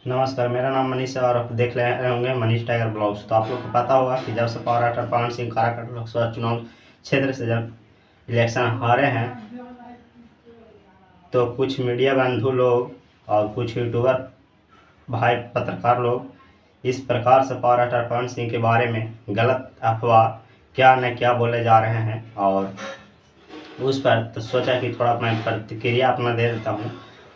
नमस्कार, मेरा नाम मनीष है और आप देख रहे होंगे मनीष टाइगर ब्लॉग्स। तो आप लोग को पता होगा कि जब से पावर पवन सिंह काराकाट लोकसभा चुनाव क्षेत्र से जब इलेक्शन हारे हैं, तो कुछ मीडिया बंधु लोग और कुछ यूट्यूबर भाई पत्रकार लोग इस प्रकार से पावर पवन सिंह के बारे में गलत अफवाह क्या न क्या बोले जा रहे हैं। और उस पर तो सोचा कि थोड़ा मैं प्रतिक्रिया अपना दे देता हूँ।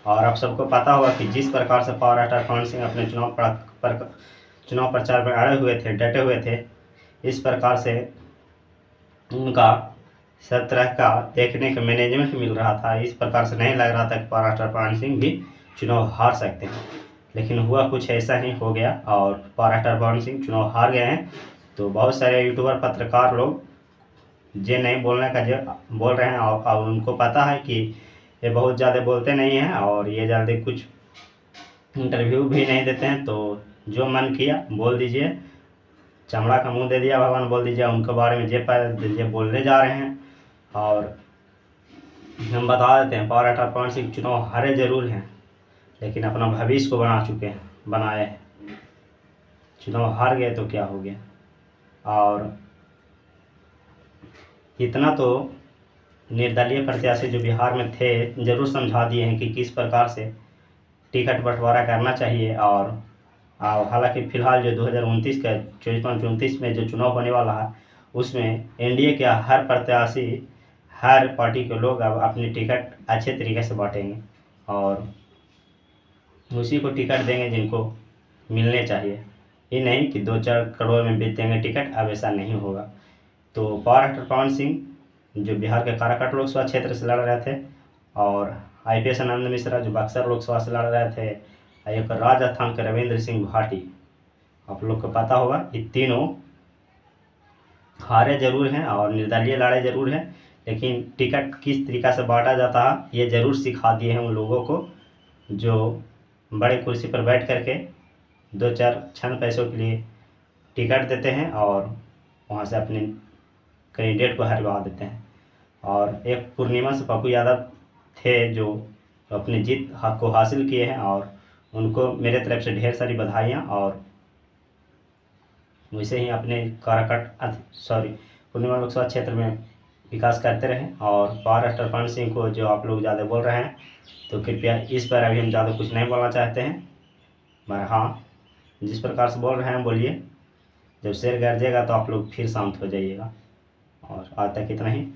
और आप सबको पता होगा कि जिस प्रकार से पावर पवन सिंह अपने चुनाव प्रचार में अड़े हुए थे, डटे हुए थे, इस प्रकार से उनका सब तरह का देखने का मैनेजमेंट मिल रहा था। इस प्रकार से नहीं लग रहा था कि पावर पवन सिंह भी चुनाव हार सकते हैं, लेकिन हुआ कुछ ऐसा ही हो गया और पावर पवन सिंह चुनाव हार गए हैं। तो बहुत सारे यूट्यूबर पत्रकार लोग ये नहीं बोलने का जो बोल रहे हैं और उनको पता है कि ये बहुत ज़्यादा बोलते नहीं हैं और ये जल्दी कुछ इंटरव्यू भी नहीं देते हैं। तो जो मन किया बोल दीजिए, चमड़ा का मुंह दे दिया भगवान बोल दीजिए। उनके बारे में ये बोलने जा रहे हैं और हम बता देते हैं, पावर पवन सिंह चुनाव हारे जरूर हैं, लेकिन अपना भविष्य को बनाए हैं। चुनाव हार गए तो क्या हो गया। और इतना तो निर्दलीय प्रत्याशी जो बिहार में थे जरूर समझा दिए हैं कि किस प्रकार से टिकट बंटवारा करना चाहिए। और हालांकि फिलहाल जो 2029 का 24-29 में जो चुनाव होने वाला है, उसमें एनडीए के हर प्रत्याशी, हर पार्टी के लोग अब अपनी टिकट अच्छे तरीके से बांटेंगे और उसी को टिकट देंगे जिनको मिलने चाहिए। ये नहीं कि 2-4 करोड़ में बेच देंगे टिकट, अब ऐसा नहीं होगा। तो पावर पवन सिंह जो बिहार के काराकाट लोकसभा क्षेत्र से लड़ रहे थे, और आईपीएस आनंद मिश्रा जो बक्सर लोकसभा से लड़ रहे थे, एक राजस्थान के रविंद्र सिंह भाटी, आप लोग को पता होगा, ये तीनों हारे जरूर हैं और निर्दलीय लड़े जरूर हैं, लेकिन टिकट किस तरीक़ा से बांटा जाता है ये ज़रूर सिखा दिए हैं उन लोगों को जो बड़े कुर्सी पर बैठ करके 2-4 छंद पैसों के लिए टिकट देते हैं और वहाँ से अपने कैंडिडेट को हरवा देते हैं। और एक पूर्णिमा से पप्पू यादव थे जो अपनी जीत को हासिल किए हैं और उनको मेरे तरफ से ढेर सारी बधाइयाँ। और वैसे ही अपने पूर्णिमा लोकसभा क्षेत्र में विकास करते रहें। और पावर पवन सिंह को जो आप लोग ज़्यादा बोल रहे हैं, तो कृपया इस पर अभी हम ज़्यादा कुछ नहीं बोलना चाहते हैं, मगर हाँ, जिस प्रकार से बोल रहे हैं बोलिए। जब शेर गरजेगा तो आप लोग फिर शांत हो जाइएगा। और आज तक इतना ही।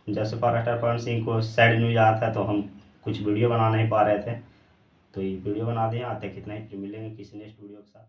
जैसे पावर पवन सिंह को सैड न्यूज आया था तो हम कुछ वीडियो बना नहीं पा रहे थे, तो ये वीडियो बना दिए। आज तक इतना ही, फिर मिलेंगे किसी नेक्स्ट वीडियो के साथ।